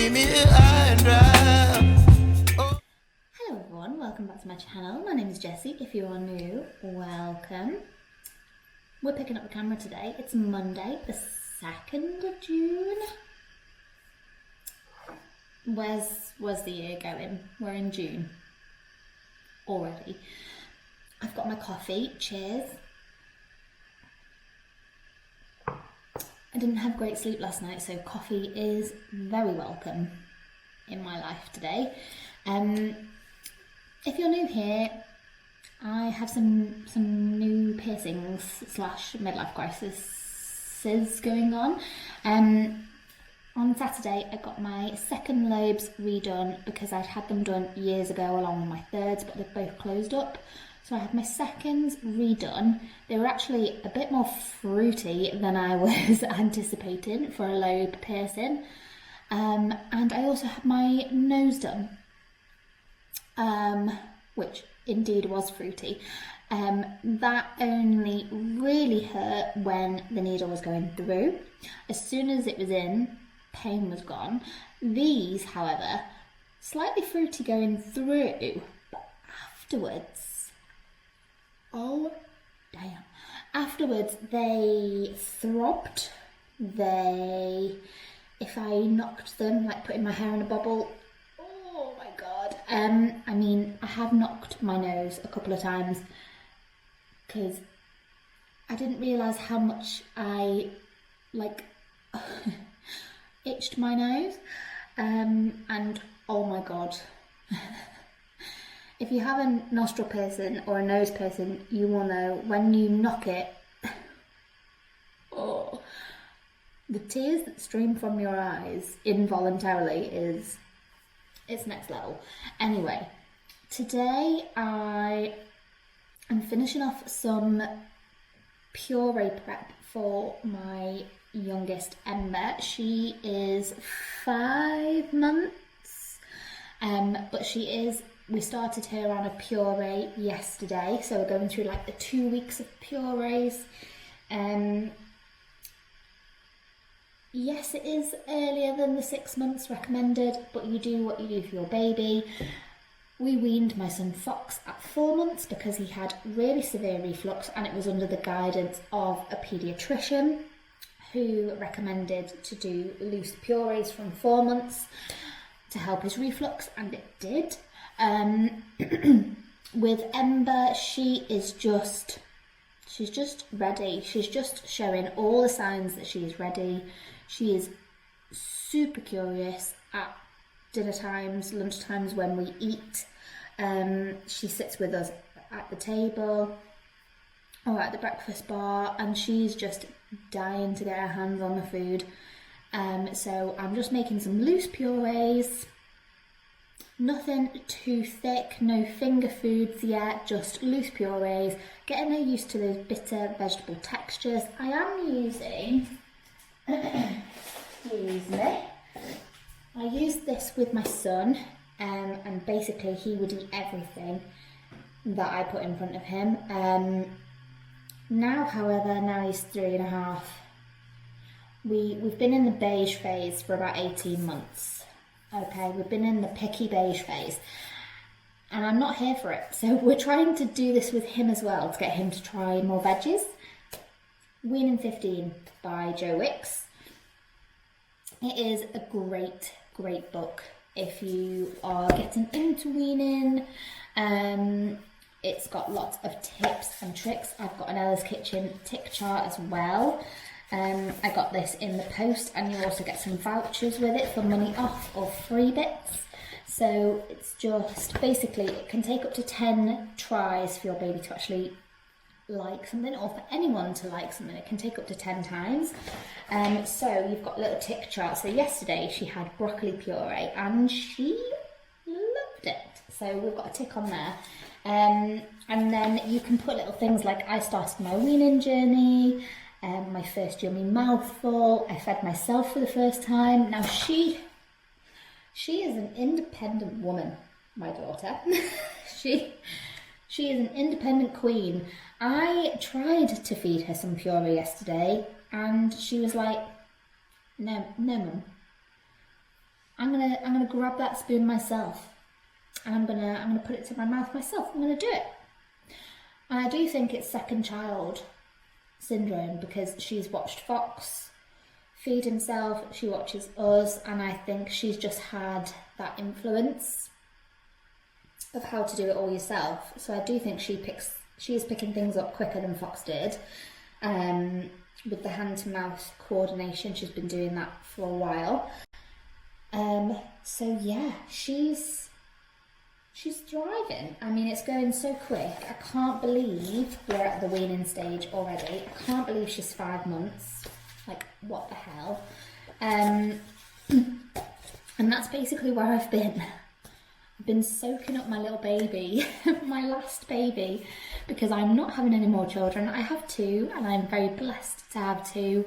leave me high and dry. Oh. Hello everyone, welcome back to my channel. My name is Jessie. If you are new, welcome. We're picking up the camera today. It's Monday, the 2nd of June. Where's the year going? We're in June already. I've got my coffee. Cheers. I didn't have great sleep last night, so coffee is very welcome in my life today. If you're new here, I have some new piercings / midlife crises going on. On Saturday I got my second lobes redone because I'd had them done years ago along with my thirds, but they've both closed up. So I had my seconds redone. They were actually a bit more fruity than I was anticipating for a lobe piercing. And I also had my nose done, which indeed was fruity. That only really hurt when the needle was going through. As soon as it was in, pain was gone. These, however, slightly fruity going through, but afterwards, oh damn. Afterwards they throbbed. If I knocked them, like putting my hair in a bubble, oh my god. I mean, I have knocked my nose a couple of times because I didn't realise how much I itched my nose, and oh my god. If you have a nostril piercing or a nose piercing, you will know when you knock it, oh, the tears that stream from your eyes involuntarily it's next level. Anyway, today I am finishing off some puree prep for my youngest Ember. She is 5 months, but we started her on a puree yesterday, so we're going through like the 2 weeks of purees. Yes, it is earlier than the 6 months recommended, but you do what you do for your baby. We weaned my son Fox at 4 months because he had really severe reflux, and it was under the guidance of a paediatrician who recommended to do loose purees from 4 months to help his reflux, and it did. With Ember, she's just ready. She's just showing all the signs that she's ready. She is super curious at dinner times, lunch times when we eat. She sits with us at the table or at the breakfast bar, and she's just dying to get her hands on the food. So I'm just making some loose purees. Nothing too thick, no finger foods yet, just loose purees, getting her used to those bitter vegetable textures. I am using, excuse me, I used this with my son, and basically he would eat everything that I put in front of him. Now, however, now he's 3.5, we've been in the beige phase for about 18 months. Okay, we've been in the picky beige phase, and I'm not here for it. So we're trying to do this with him as well to get him to try more veggies. Weaning 15 by Joe Wicks. It is a great book if you are getting into weaning. It's got lots of tips and tricks. I've got an Ella's Kitchen tick chart as well. I got this in the post, and you also get some vouchers with it for money off or free bits. So it's just, basically, it can take up to 10 tries for your baby to actually like something, or for anyone to like something. It can take up to 10 times. So you've got a little tick chart. So yesterday she had broccoli puree and she loved it. So we've got a tick on there. And then you can put little things like, I started my weaning journey, my first yummy mouthful, I fed myself for the first time. Now she is an independent woman, my daughter. She is an independent queen. I tried to feed her some puree yesterday and she was like, no mum, I'm gonna grab that spoon myself, and I'm gonna put it to my mouth myself. I'm gonna do it. And I do think it's second child syndrome because she's watched Fox feed himself, she watches us, and I think she's just had that influence of how to do it all yourself. So I do think she is picking things up quicker than Fox did. With the hand-to-mouth coordination, she's been doing that for a while. So yeah, she's thriving. I mean, it's going so quick. I can't believe we're at the weaning stage already. I can't believe she's 5 months. Like, what the hell? And that's basically where I've been. I've been soaking up my little baby, my last baby, because I'm not having any more children. I have 2, and I'm very blessed to have 2.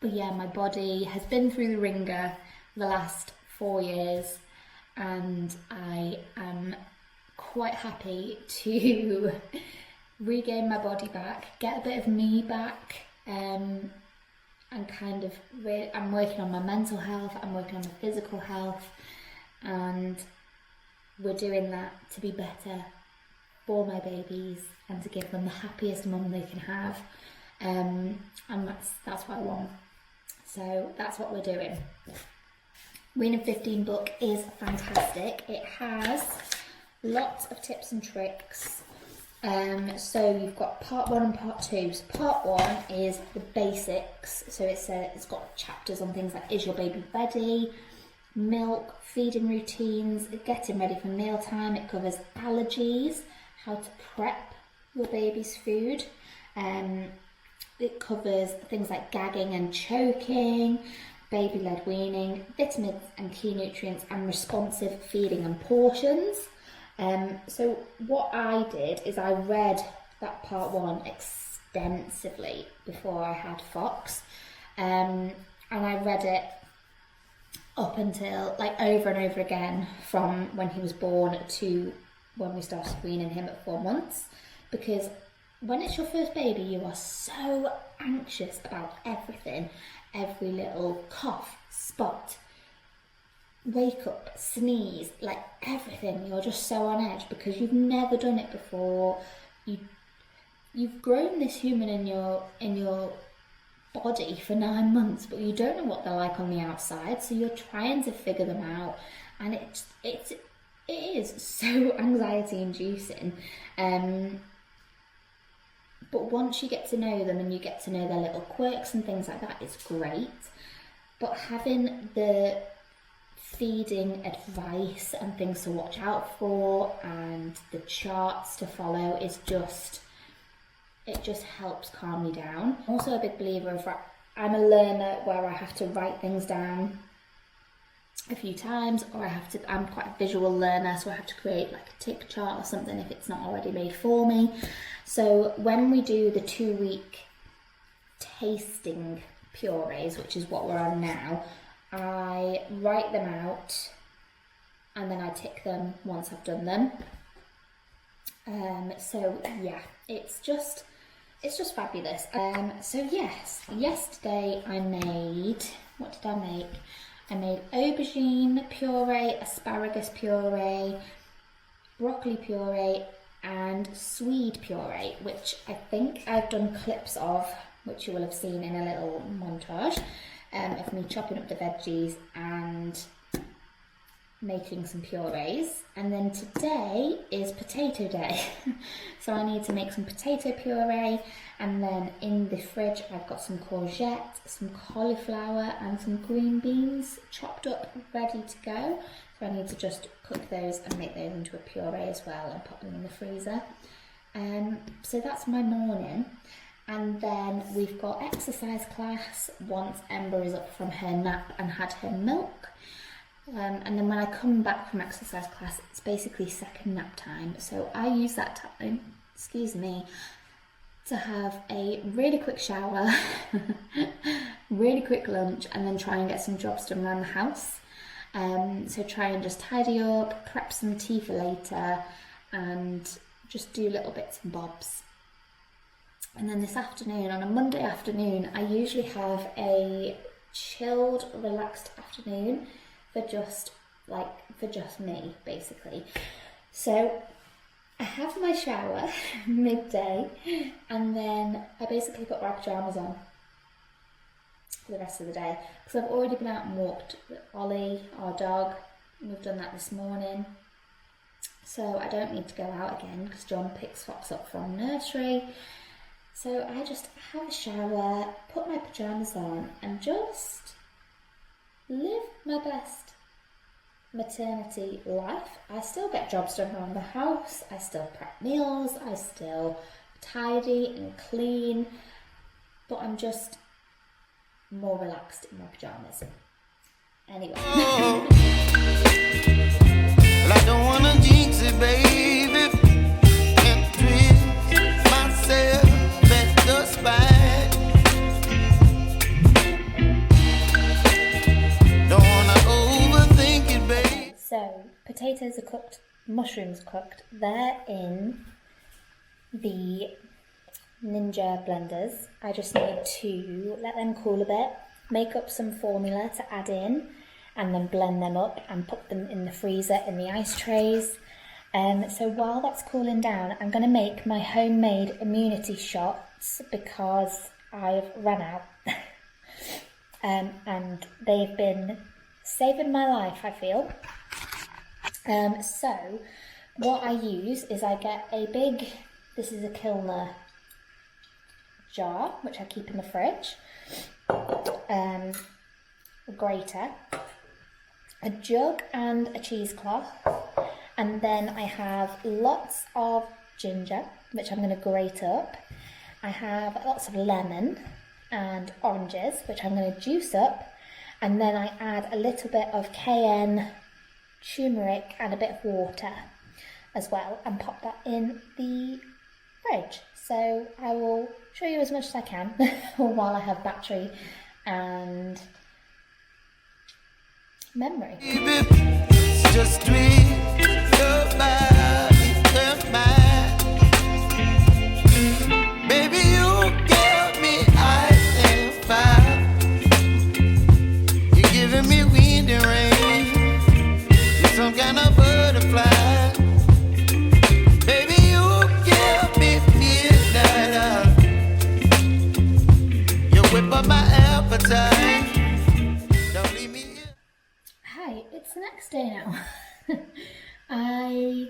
But yeah, my body has been through the ringer for the last 4 years, and I am quite happy to regain my body back, get a bit of me back, and kind of, I'm working on my mental health, I'm working on my physical health, and we're doing that to be better for my babies and to give them the happiest mum they can have, and that's what I want. So that's what we're doing. Weaning 15 book is fantastic. It has lots of tips and tricks. So you've got part 1 and part 2. So part 1 is the basics. So it's got chapters on things like, is your baby ready? Milk, feeding routines, getting ready for mealtime. It covers allergies, how to prep your baby's food. It covers things like gagging and choking, baby-led weaning, vitamins and key nutrients, and responsive feeding and portions. So what I did is I read that part 1 extensively before I had Fox, and I read it up until, like, over and over again from when he was born to when we started weaning him at 4 months, because when it's your first baby, you are so anxious about everything, every little cough, spot, wake up, sneeze, like everything. You're just so on edge because you've never done it before. You've grown this human in your body for 9 months, but you don't know what they're like on the outside, so you're trying to figure them out, and it is so anxiety inducing. But once you get to know them and you get to know their little quirks and things like that, it's great. But having the feeding advice and things to watch out for and the charts to follow is just, it just helps calm me down. I'm also a big believer of, I'm a learner where I have to write things down a few times, or I'm quite a visual learner, so I have to create like a tick chart or something if it's not already made for me. So when we do the 2-week tasting purees, which is what we're on now, I write them out and then I tick them once I've done them. So yeah, it's just fabulous. So yes, yesterday I made, what did I make? I made aubergine puree, asparagus puree, broccoli puree, and swede puree, which I think I've done clips of, which you will have seen in a little montage of me chopping up the veggies and making some purees. And then today is potato day. So I need to make some potato puree, and then in the fridge I've got some courgette, some cauliflower and some green beans chopped up ready to go. So I need to just cook those and make those into a puree as well and put them in the freezer. So that's my morning. And then we've got exercise class once Ember is up from her nap and had her milk. And then when I come back from exercise class, it's basically second nap time. So I use that time, to have a really quick shower, really quick lunch, and then try and get some jobs done around the house. So try and just tidy up, prep some tea for later, and just do little bits and bobs. And then this afternoon, on a Monday afternoon, I usually have a chilled, relaxed afternoon for just me, basically. So I have my shower midday, and then I basically put my pyjamas on for the rest of the day, because I've already been out and walked with Ollie, our dog. We've done that this morning, so I don't need to go out again because John picks Fox up from nursery. So I just have a shower, put my pyjamas on, and just live my best maternity life. I still get jobs done around the house, I still prep meals, I still tidy and clean, but I'm just more relaxed in my pyjamas. Anyway. Well, I don't wanna jinx it, baby, and twist myself at the spine. Don't wanna overthink it, baby. So, potatoes are cooked, mushrooms cooked. They're in the Ninja blenders. I just need to let them cool a bit, make up some formula to add in, and then blend them up and put them in the freezer in the ice trays. So while that's cooling down, I'm going to make my homemade immunity shots because I've run out. And they've been saving my life, I feel. So what I use is I get a big, this is a Kilner jar, which I keep in the fridge, a grater, a jug and a cheesecloth, and then I have lots of ginger, which I'm going to grate up. I have lots of lemon and oranges, which I'm going to juice up, and then I add a little bit of cayenne, turmeric and a bit of water as well, and pop that in the fridge. So I will show you as much as I can while I have battery and memory. Just twist your body, your mind. Baby, you give me ice and fire. You're giving me wind and rain. You're some kind of butterfly. Baby, you give me midnight. You whip up my appetite. Don't leave me here. Hi, it's the next day now. I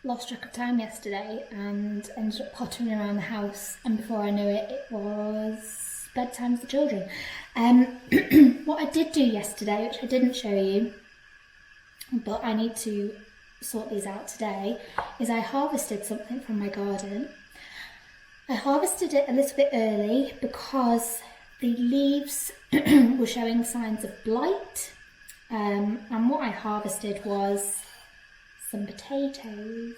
lost track of time yesterday and ended up pottering around the house, and before I knew it, it was bedtime for the children. What I did do yesterday, which I didn't show you, but I need to sort these out today, is I harvested something from my garden. I harvested it a little bit early because the leaves were showing signs of blight, and what I harvested was some potatoes.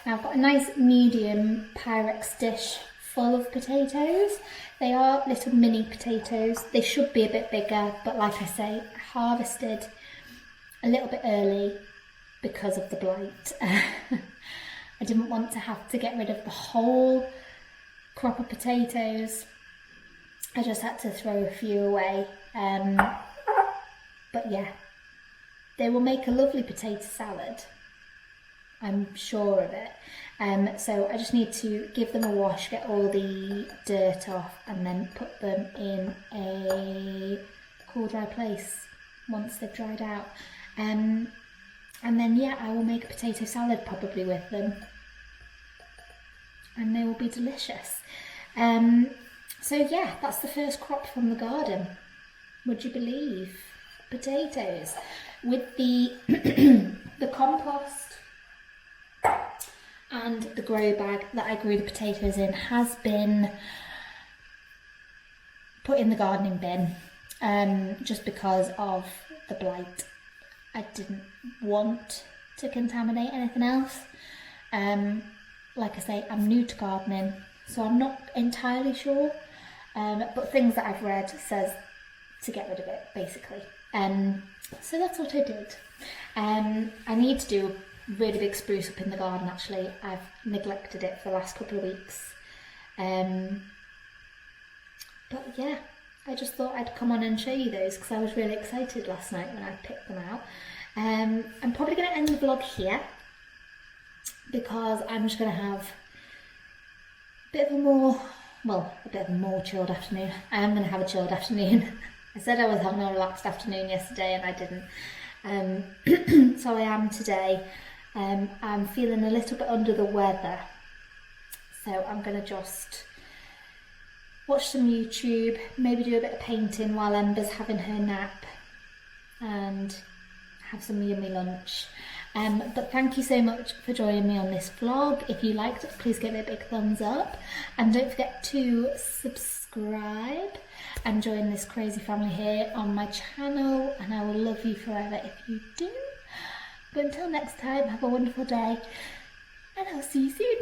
Now I've got a nice medium Pyrex dish full of potatoes. They are little mini potatoes. They should be a bit bigger, but like I say, I harvested a little bit early because of the blight. I didn't want to have to get rid of the whole crop of potatoes. I just had to throw a few away. But yeah, they will make a lovely potato salad. I'm sure of it. So I just need to give them a wash, get all the dirt off, and then put them in a cool, dry place once they've dried out. And then yeah, I will make a potato salad probably with them, and they will be delicious. So yeah, that's the first crop from the garden. Would you believe? Potatoes. With the the compost and the grow bag that I grew the potatoes in has been put in the gardening bin, just because of the blight. I didn't want to contaminate anything else. Like I say, I'm new to gardening, so I'm not entirely sure, but things that I've read says to get rid of it, basically. So that's what I did. I need to do a really big spruce up in the garden, actually. I've neglected it for the last couple of weeks. But yeah, I just thought I'd come on and show you those because I was really excited last night when I picked them out. I'm probably going to end the vlog here because I'm just going to have a bit of a more chilled afternoon. I am going to have a chilled afternoon. I said I was having a relaxed afternoon yesterday and I didn't. So I am today. I'm feeling a little bit under the weather. So I'm going to just watch some YouTube, maybe do a bit of painting while Ember's having her nap and have some yummy lunch. But thank you so much for joining me on this vlog. If you liked it, please give it a big thumbs up and don't forget to subscribe and join this crazy family here on my channel, and I will love you forever if you do. But until next time, have a wonderful day and I'll see you soon.